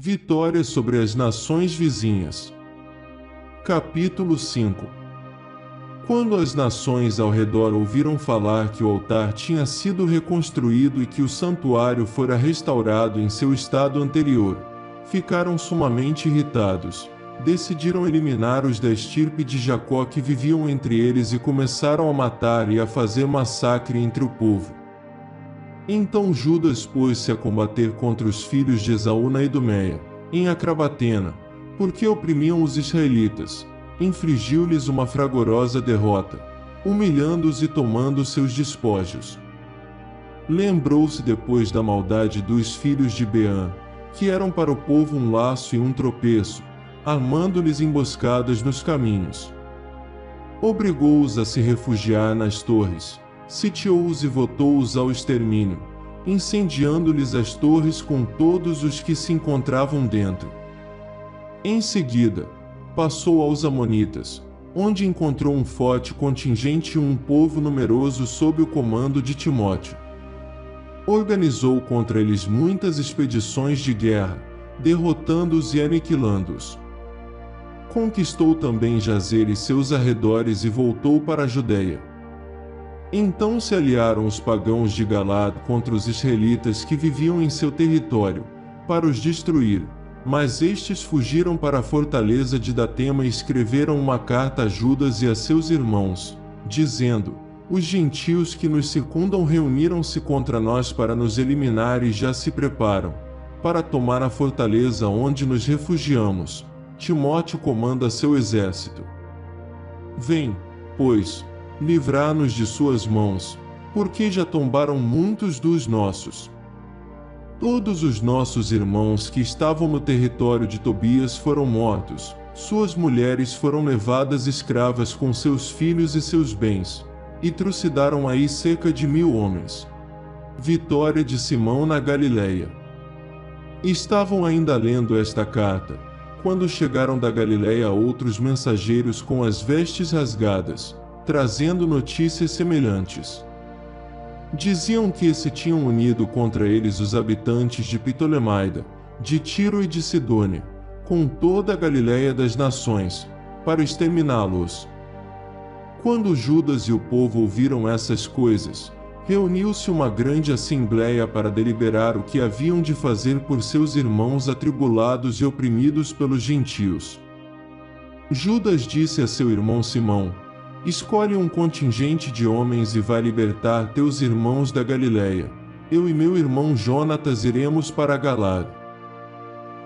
Vitória sobre as nações vizinhas. Capítulo 5. Quando as nações ao redor ouviram falar que o altar tinha sido reconstruído e que o santuário fora restaurado em seu estado anterior, ficaram sumamente irritados. Decidiram eliminar os da estirpe de Jacó que viviam entre eles e começaram a matar e a fazer massacre entre o povo. Então Judas pôs-se a combater contra os filhos de Esaú na Idumeia, em Acrabatena, porque oprimiam os israelitas. Infligiu-lhes uma fragorosa derrota, humilhando-os e tomando seus despojos. Lembrou-se depois da maldade dos filhos de Beã, que eram para o povo um laço e um tropeço, armando-lhes emboscadas nos caminhos. Obrigou-os a se refugiar nas torres, sitiou-os e votou-os ao extermínio, incendiando-lhes as torres com todos os que se encontravam dentro. Em seguida, passou aos Amonitas, onde encontrou um forte contingente e um povo numeroso sob o comando de Timóteo. Organizou contra eles muitas expedições de guerra, derrotando-os e aniquilando-os. Conquistou também Jazer e seus arredores e voltou para a Judeia. Então se aliaram os pagãos de Galad contra os israelitas que viviam em seu território, para os destruir, mas estes fugiram para a fortaleza de Datema e escreveram uma carta a Judas e a seus irmãos, dizendo: os gentios que nos circundam reuniram-se contra nós para nos eliminar e já se preparam para tomar a fortaleza onde nos refugiamos. Timóteo comanda seu exército. Vem, pois, livrar-nos de suas mãos, porque já tombaram muitos dos nossos. Todos os nossos irmãos que estavam no território de Tobias foram mortos, suas mulheres foram levadas escravas com seus filhos e seus bens, e trucidaram aí cerca de 1000 homens. Vitória de Simão na Galileia. Estavam ainda lendo esta carta, quando chegaram da Galileia outros mensageiros com as vestes rasgadas, trazendo notícias semelhantes. Diziam que se tinham unido contra eles os habitantes de Ptolemaida, de Tiro e de Sidônia, com toda a Galileia das nações, para exterminá-los. Quando Judas e o povo ouviram essas coisas, reuniu-se uma grande assembleia para deliberar o que haviam de fazer por seus irmãos atribulados e oprimidos pelos gentios. Judas disse a seu irmão Simão: escolhe um contingente de homens e vai libertar teus irmãos da Galileia. Eu e meu irmão Jonatas iremos para Galad.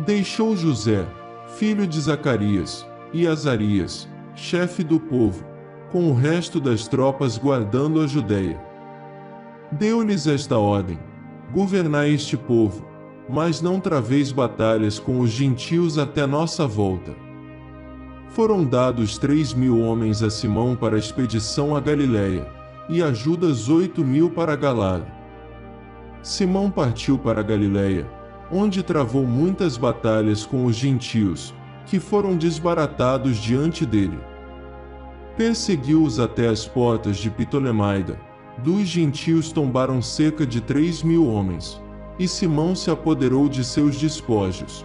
Deixou José, filho de Zacarias, e Azarias, chefe do povo, com o resto das tropas guardando a Judeia. Deu-lhes esta ordem: governai este povo, mas não traveis batalhas com os gentios até nossa volta. Foram dados 3.000 homens a Simão para a expedição à Galileia, e a Judas 8.000 para Galad. Simão partiu para a Galileia, onde travou muitas batalhas com os gentios, que foram desbaratados diante dele. Perseguiu-os até as portas de Ptolemaida. Dos gentios tombaram cerca de 3.000 homens, e Simão se apoderou de seus despojos.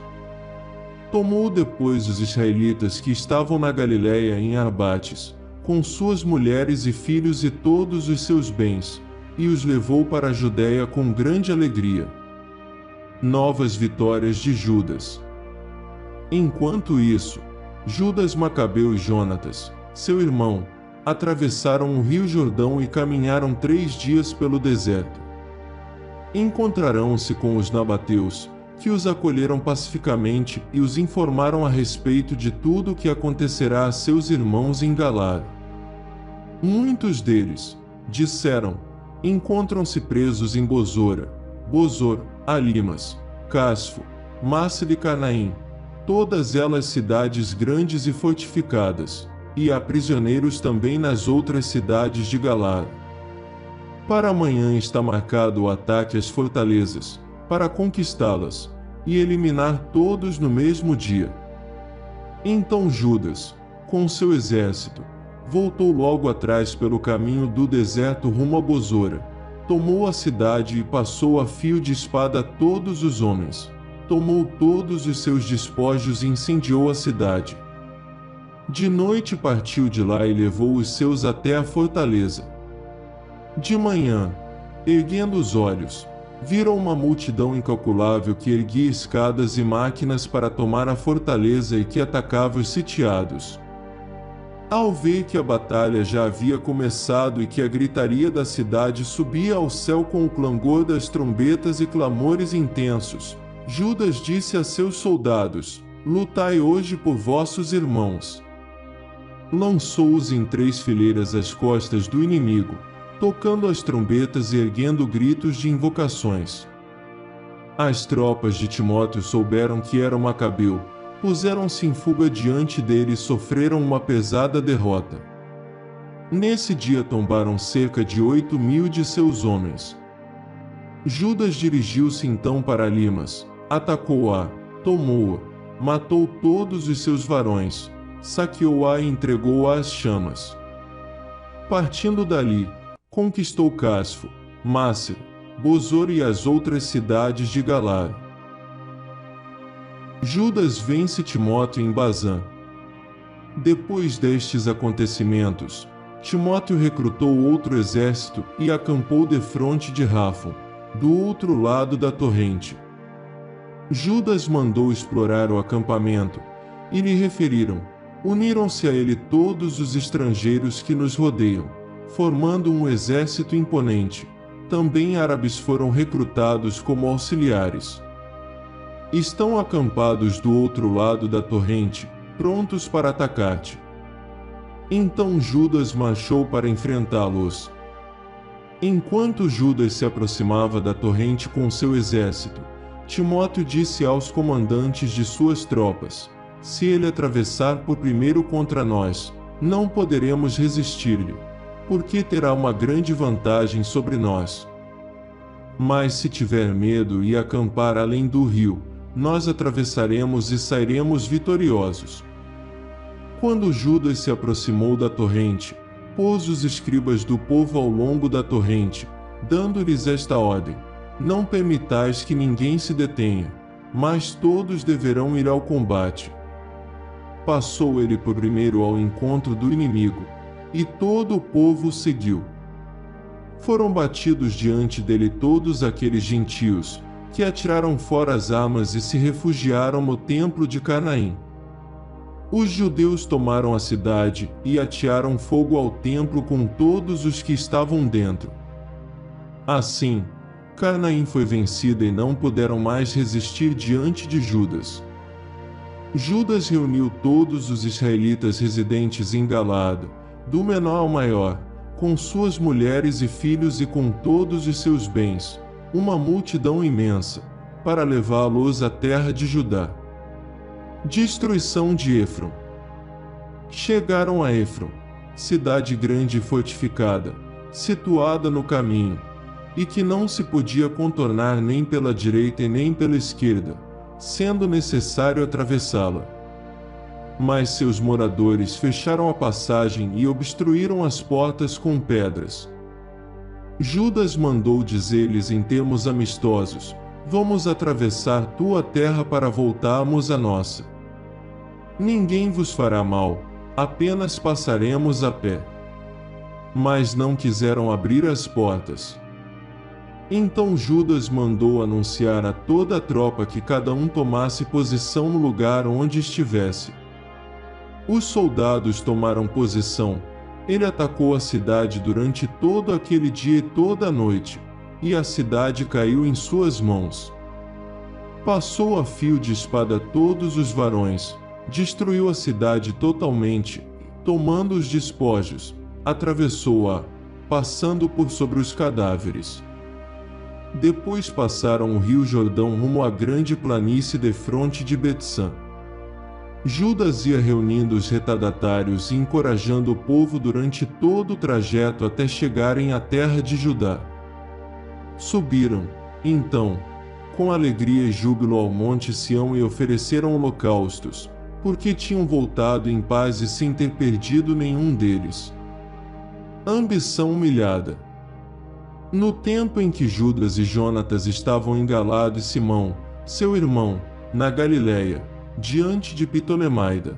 Tomou depois os israelitas que estavam na Galileia em Arbates, com suas mulheres e filhos e todos os seus bens, e os levou para a Judéia com grande alegria. Novas vitórias de Judas. Enquanto isso, Judas Macabeu e Jonatas, seu irmão, atravessaram o rio Jordão e caminharam 3 dias pelo deserto. Encontraram-se com os nabateus, que os acolheram pacificamente e os informaram a respeito de tudo o que acontecerá a seus irmãos em Galad. Muitos deles, disseram, encontram-se presos em Bozora, Bozor, Alimas, Casfo, Maceda e Canaim, todas elas cidades grandes e fortificadas, e há prisioneiros também nas outras cidades de Galad. Para amanhã está marcado o ataque às fortalezas, para conquistá-las, e eliminar todos no mesmo dia. Então Judas, com seu exército, voltou logo atrás pelo caminho do deserto rumo a Bozora, tomou a cidade e passou a fio de espada todos os homens. tomou todos os seus despojos e incendiou a cidade. De noite partiu de lá e levou os seus até a fortaleza. De manhã, erguendo os olhos, viram uma multidão incalculável que erguia escadas e máquinas para tomar a fortaleza e que atacava os sitiados. Ao ver que a batalha já havia começado e que a gritaria da cidade subia ao céu com o clangor das trombetas e clamores intensos, Judas disse a seus soldados: lutai hoje por vossos irmãos. Lançou-os em 3 fileiras às costas do inimigo, tocando as trombetas e erguendo gritos de invocações. As tropas de Timóteo souberam que era Macabeu, puseram-se em fuga diante dele e sofreram uma pesada derrota. Nesse dia tombaram cerca de 8.000 de seus homens. Judas dirigiu-se então para Limas, atacou-a, tomou-a, matou todos os seus varões, saqueou-a e entregou-a às chamas. Partindo dali, conquistou Casfo, Mácer, Bozor e as outras cidades de Galar. Judas vence Timóteo em Bazã. Depois destes acontecimentos, Timóteo recrutou outro exército e acampou defronte de Rafon, do outro lado da torrente. Judas mandou explorar o acampamento, e lhe referiram: uniram-se a ele todos os estrangeiros que nos rodeiam, formando um exército imponente. Também árabes foram recrutados como auxiliares. Estão acampados do outro lado da torrente, prontos para atacar-te. Então Judas marchou para enfrentá-los. Enquanto Judas se aproximava da torrente com seu exército, Timóteo disse aos comandantes de suas tropas: se ele atravessar por primeiro contra nós, não poderemos resistir-lhe, porque terá uma grande vantagem sobre nós. Mas se tiver medo e acampar além do rio, nós atravessaremos e sairemos vitoriosos. Quando Judas se aproximou da torrente, pôs os escribas do povo ao longo da torrente, dando-lhes esta ordem: não permitais que ninguém se detenha, mas todos deverão ir ao combate. Passou ele por primeiro ao encontro do inimigo, e todo o povo o seguiu. Foram batidos diante dele todos aqueles gentios, que atiraram fora as armas e se refugiaram no templo de Canaim. Os judeus tomaram a cidade e atearam fogo ao templo com todos os que estavam dentro. Assim, Canaim foi vencida e não puderam mais resistir diante de Judas. Judas reuniu todos os israelitas residentes em Galaad, do menor ao maior, com suas mulheres e filhos e com todos os seus bens, uma multidão imensa, para levá-los à terra de Judá. Destruição de Éfron. Chegaram a Éfron, cidade grande e fortificada, situada no caminho, e que não se podia contornar nem pela direita e nem pela esquerda, sendo necessário atravessá-la. Mas seus moradores fecharam a passagem e obstruíram as portas com pedras. Judas mandou dizer-lhes em termos amistosos: vamos atravessar tua terra para voltarmos à nossa. Ninguém vos fará mal, apenas passaremos a pé. Mas não quiseram abrir as portas. Então Judas mandou anunciar a toda a tropa que cada um tomasse posição no lugar onde estivesse. Os soldados tomaram posição. Ele atacou a cidade durante todo aquele dia e toda a noite, e a cidade caiu em suas mãos. Passou a fio de espada todos os varões, destruiu a cidade totalmente, tomando os despojos, atravessou-a, passando por sobre os cadáveres. Depois passaram o rio Jordão rumo à grande planície defronte de Betsã. Judas ia reunindo os retardatários e encorajando o povo durante todo o trajeto até chegarem à terra de Judá. Subiram, então, com alegria e júbilo ao monte Sião e ofereceram holocaustos, porque tinham voltado em paz e sem ter perdido nenhum deles. Ambição humilhada. No tempo em que Judas e Jonatas estavam em Galaad e Simão, seu irmão, na Galiléia, diante de Ptolemaida.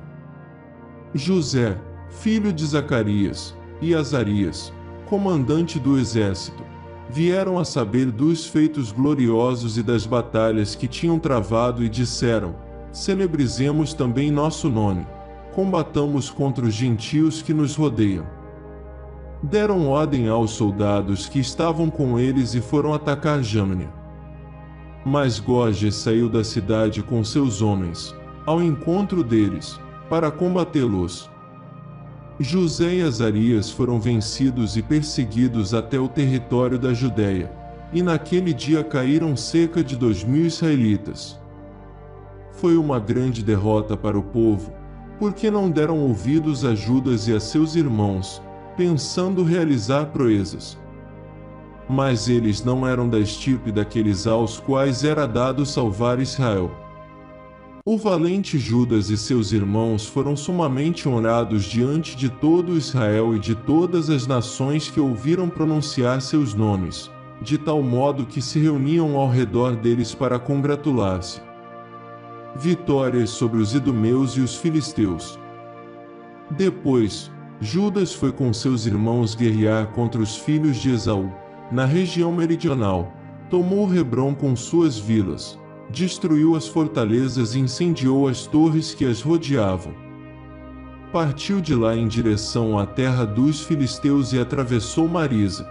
José, filho de Zacarias, e Azarias, comandante do exército, vieram a saber dos feitos gloriosos e das batalhas que tinham travado e disseram: celebrizemos também nosso nome, combatamos contra os gentios que nos rodeiam. Deram ordem aos soldados que estavam com eles e foram atacar Jâmnia. Mas Gorges saiu da cidade com seus homens, ao encontro deles, para combatê-los. José e Azarias foram vencidos e perseguidos até o território da Judéia, e naquele dia caíram cerca de 2.000 israelitas. Foi uma grande derrota para o povo, porque não deram ouvidos a Judas e a seus irmãos, pensando realizar proezas. Mas eles não eram da estirpe daqueles aos quais era dado salvar Israel. O valente Judas e seus irmãos foram sumamente honrados diante de todo Israel e de todas as nações que ouviram pronunciar seus nomes, de tal modo que se reuniam ao redor deles para congratular-se. Vitórias sobre os idumeus e os filisteus. Depois, Judas foi com seus irmãos guerrear contra os filhos de Esaú, na região meridional, tomou Hebrom com suas vilas, destruiu as fortalezas e incendiou as torres que as rodeavam. Partiu de lá em direção à terra dos filisteus e atravessou Marisa.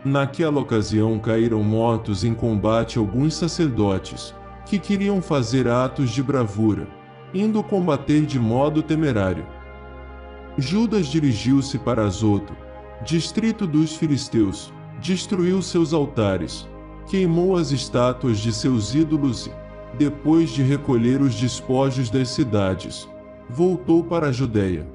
Naquela ocasião caíram mortos em combate alguns sacerdotes, que queriam fazer atos de bravura, indo combater de modo temerário. Judas dirigiu-se para Azoto, distrito dos filisteus, destruiu seus altares, queimou as estátuas de seus ídolos e, depois de recolher os despojos das cidades, voltou para a Judéia.